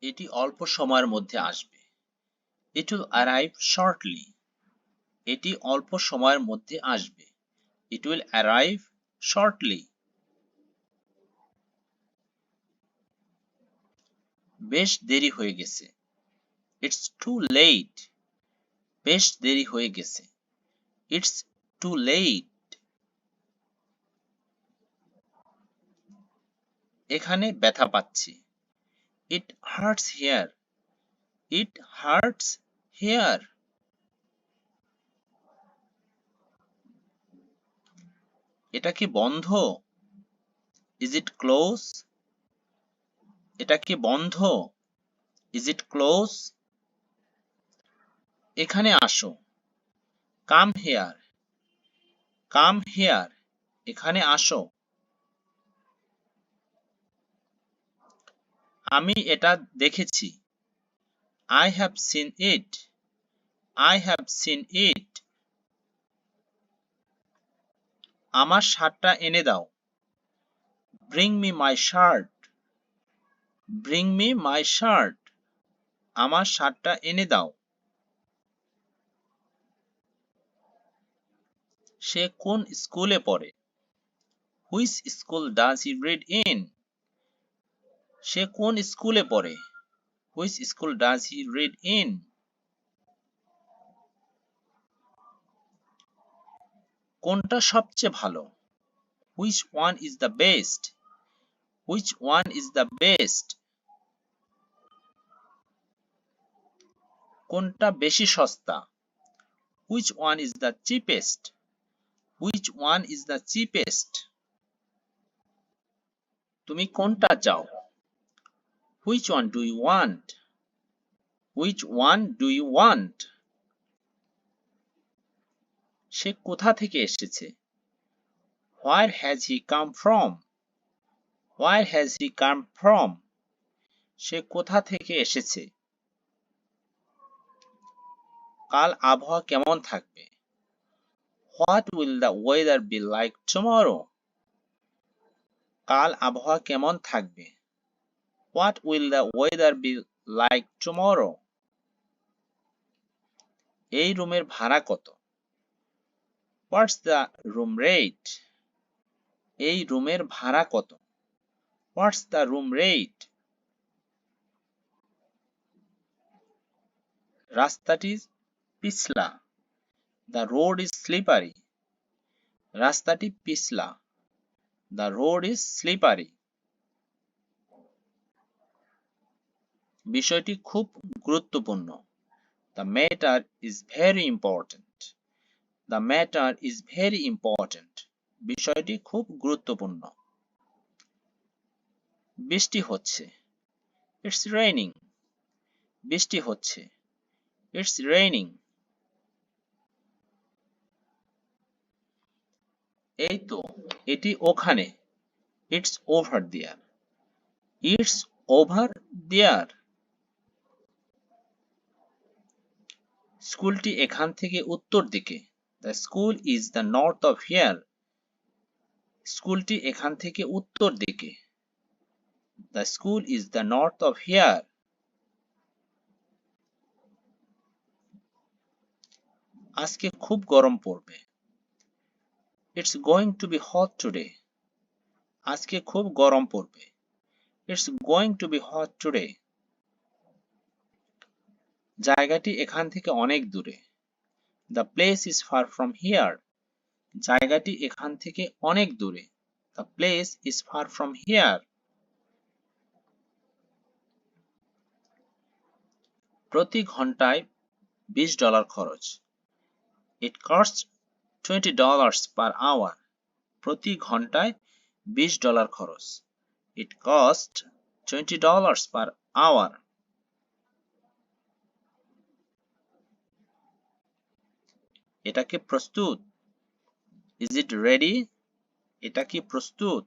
এটি অল্প সময়ের মধ্যে আসবে। It will arrive shortly. এটি অল্প সময়ের মধ্যে আসবে। It will arrive shortly. বেশ দেরি হয়ে গেছে। It's too late. বেশ দেরি হয়ে গেছে। It's too late. এখানে ব্যথা পাচ্ছি। It hurts here. It hurts here. এটা কি বন্ধ? Is it close? এটা কি বন্ধ? Is it close? এখানে আসো। Come here. Come here. এখানে আসো। আমি এটা দেখেছি। I have seen it. I have seen it. আমার শার্টটা এনে দাও। Bring me my shirt. Bring me my shirt. আমার শার্টটা এনে দাও। সে কোন স্কুলে পড়ে? Which school does he read in? সে কোন স্কুলে পড়ে? Which school does he read in? কোনটা সবচেয়ে ভালো? Which one is the best? Which one is the best? কোনটা বেশি সস্তা? Which one is the cheapest? Which one is the cheapest? তুমি কোনটা চাও? Which one do you want? Which one do you want? সে কোথা থেকে এসেছে? Where has he come from? Where has he come from? সে কোথা থেকে এসেছে? কাল আবহাওয়া কেমন থাকবে? What will the weather be like tomorrow? কাল আবহাওয়া কেমন থাকবে? What will the weather be like tomorrow? এই রুমের ভাড়া কত? What's the room rate? এই রুমের ভাড়া কত? What's the room rate? রাস্তাটি পিছলা। The road is slippery. রাস্তাটি পিছলা। The road is slippery. বিষয়টি খুব গুরুত্বপূর্ণ। The matter is very important. The matter is very important. বিষয়টি খুব গুরুত্বপূর্ণ। বৃষ্টি হচ্ছে। It's raining. বৃষ্টি হচ্ছে। It's raining. এই তো, এটি ওখানে। It's over there. It's over there. স্কুলটি এখান থেকে উত্তর দিকে। The school is the north of here. স্কুলটি এখান থেকে উত্তর দিকে। The school is the north of here. আজকে খুব গরম পড়বে। It's going to be hot today. আজকে খুব গরম পড়বে। It's going to be hot today. জায়গাটি এখান থেকে অনেক দূরে। The place is far from here. জায়গাটি এখান থেকে অনেক দূরে। The place is far from here. প্রতি ঘন্টায় $20 খরচ। It costs $20 per hour. প্রতি ঘন্টায় $20 খরচ। It costs $20 per hour. এটা কি প্রস্তুত? Is it ready? এটা কি প্রস্তুত?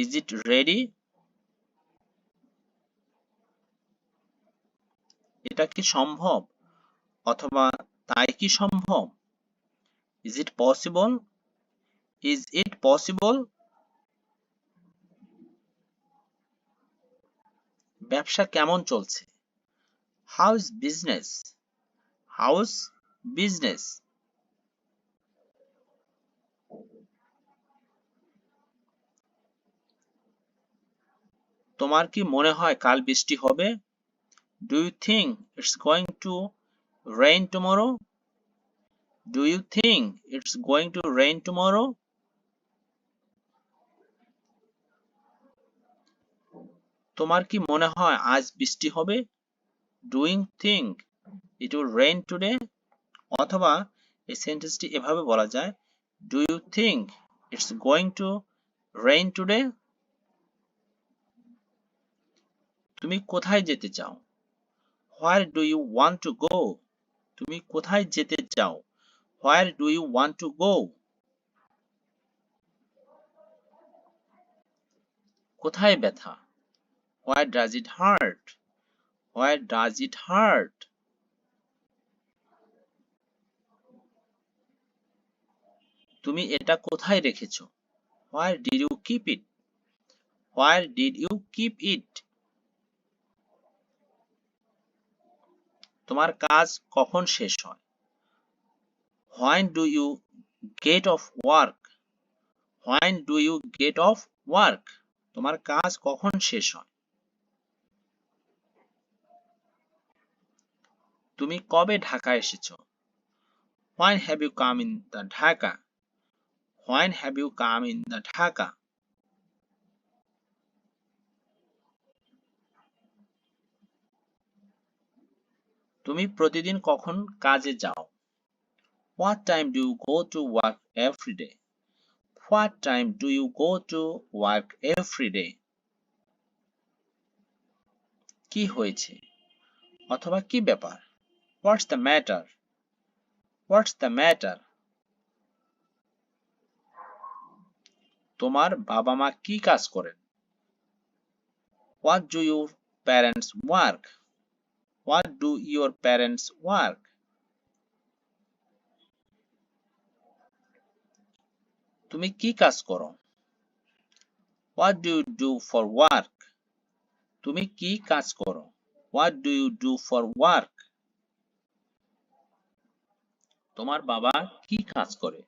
Is it ready? এটা কি সম্ভব? অথবা তাই কি সম্ভব? Is it possible? Is it possible? ব্যবসা কেমন চলছে? How's business? How's business? তোমার কি মনে হয় কাল বৃষ্টি হবে? Do you think it's going to rain tomorrow? Do you think it's going to rain tomorrow? তোমার কি মনে হয় আজ বৃষ্টি হবে? Do you think it will rain today? অথবা এই সেন্টেন্সটি এভাবে বলা যায়, Do you think it's going to rain today? তুমি কোথায় যেতে চাও? Where do you want to go? তুমি কোথায় যেতে চাও? Where do you want to go? কোথায় ব্যথা? Where does it hurt? Where does it hurt? তুমি এটা কোথায় রেখেছো? Where did you keep it? Where did you keep it? তোমার কাজ কখন শেষ হয়? When do you get off work? When do you get off work? তোমার কাজ কখন শেষ হয়? তুমি কবে ঢাকা এসেছো? When have you come in the Dhaka? When have you come in the Dhaka? তুমি প্রতিদিন কখন কাজে যাও? What time do you go to work every day? What time do you go to work every day? কি হয়েছে? অথবা কি ব্যাপার? What's the matter? What's the matter? তোমার বাবা মা কি কাজ করেন? What do your parents work? What do your parents work? তুমি কি কাজ করো? What do you do for work? তুমি কি কাজ করো? What do you do for work? তোমার বাবা কি কাজ করে?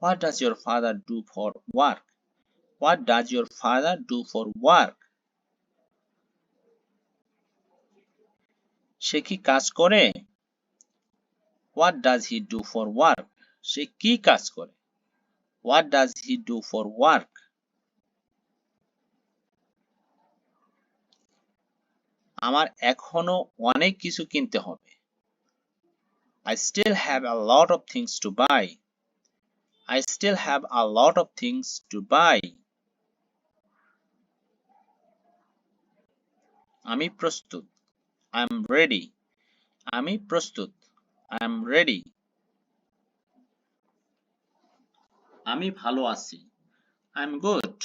What does your father do for work? What does your father do for work? সে কি কাজ করে? What does he do for work? সে কি কাজ করে? What does he do for work? আমার এখনো অনেক কিছু কিনতে হবে। I still have a lot of things to buy. I still have a lot of things to buy. আমি প্রস্তুত। I am ready. আমি প্রস্তুত। I am ready. আমি ভালো আছি। I am good.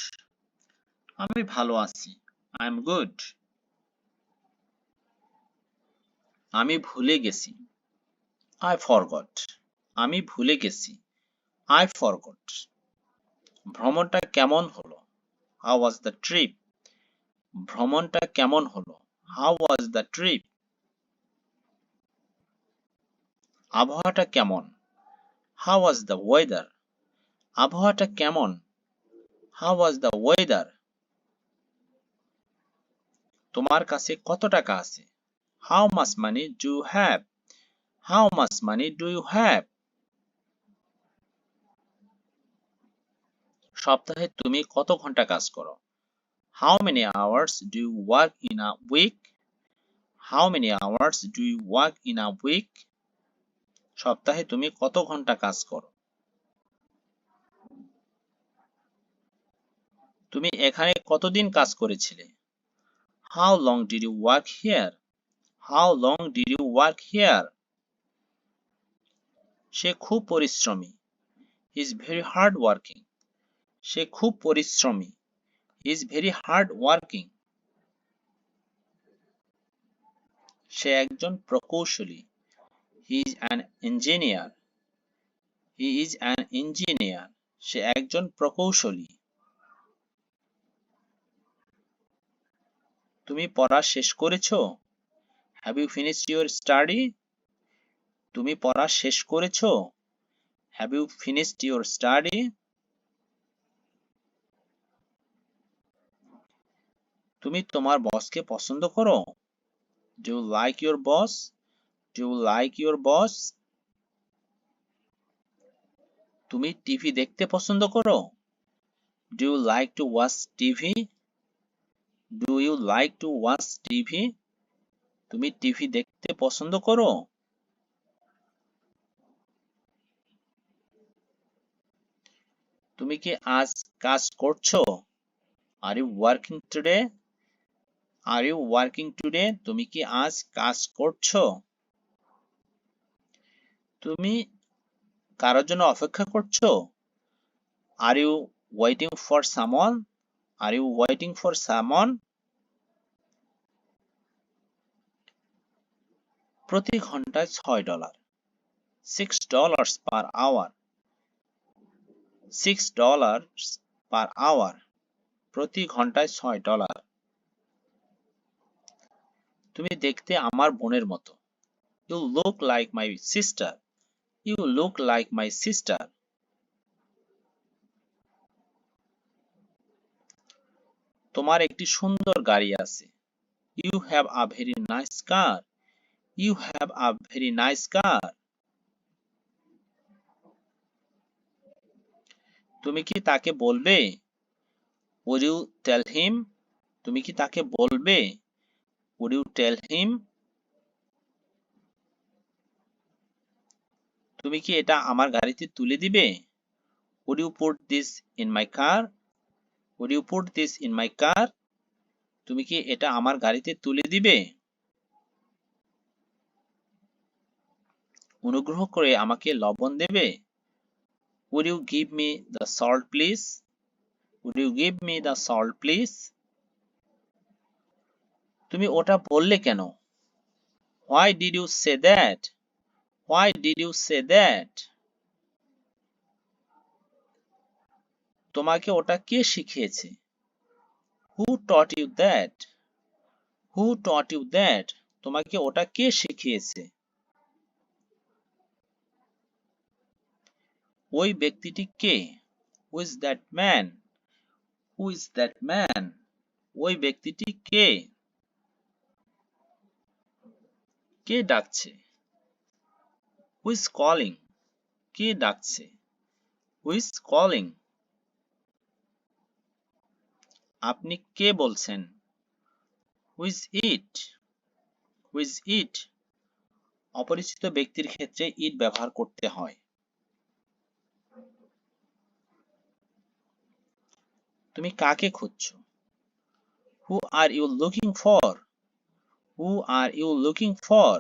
আমি ভালো আছি। I am good. আমি ভুলে গেছি। I forgot. আমি ভুলে গেছি। I forgot. ভ্রমণটা কেমন হলো? How was the trip? ভ্রমণটা কেমন হলো? How was the trip? আবহাওয়াটা কেমন? How was the weather? আবহাওয়াটা কেমন? How was the weather? তোমার কাছে কত টাকা আছে? How much money do you have? How much money do you have? সপ্তাহে তুমি কত ঘন্টা কাজ করো? How many hours do you work in a week? How many hours do you work in a week? সপ্তাহে তুমি কত ঘন্টা কাজ করো? তুমি এখানে কতদিন কাজ করেছিলে? How long did you work here? How long did you work here? সে খুব পরিশ্রমী। He is very hard working. সে খুব পরিশ্রমী। He is very hard working. সে একজন প্রকৌশলী। He is an engineer. He is an engineer. সে একজন প্রকৌশলী। তুমি পড়া শেষ করেছো? Have you finished your study? তুমি পড়া শেষ করেছো? Have you finished your study? তুমি তোমার বসকে পছন্দ করো? Do you like your boss? Do you like your boss? তুমি টিভি দেখতে পছন্দ করো? Do you like to watch TV? Do you like to watch TV? তুমি টিভি দেখতে পছন্দ করো? তুমি কি আজ কাজ করছো? Are you working today? Are you working today? তুমি কি আজ কাজ করছো? তুমি কারোর জন্য অপেক্ষা করছো? Are you waiting for someone? Are you waiting for someone? প্রতি ঘন্টায় $6 $6 per hour $6 per hour প্রতি ঘন্টায় $6 তুমি দেখতে আমার বোনের মতো You look like my sister. You look like my sister. তোমার একটি সুন্দর গাড়ি আছে You have a very nice car. You have a very nice car. তুমি কি তাকে বলবে Would you tell him? তুমি কি তাকে বলবে Would you tell him? তুমি কি এটা আমার গাড়িতে তুলে দিবে Would you put this in my car? Would you put this in my car? তুমি কি এটা আমার গাড়িতে তুলে দিবে অনুগ্রহ করে আমাকে লবণ দেবে Would you give me the salt please? Would you give me the salt please? তুমি ওটা বললে কেন Why did you say that? Why did you say that? তোমাকে ওটা কে শিখিয়েছে Who taught you that? Who taught you that? তোমাকে ওটা কে শিখিয়েছে ওই ব্যক্তিটি কে Who is that man? Who is that man? ওই ব্যক্তিটি কে কে ডাকছে Who is calling? কে ডাকছে Who is calling? আপনি কে বলছেন Who is it? Who is it? অপরিচিত ব্যক্তির ক্ষেত্রে it ব্যবহার করতে হয় তুমি কাকে খুঁজছো Who are you looking for? Who are you looking for?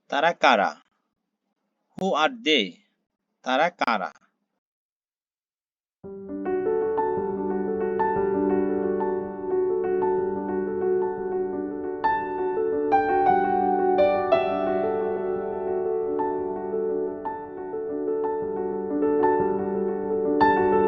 তারা কারা Who are they? তারা কারা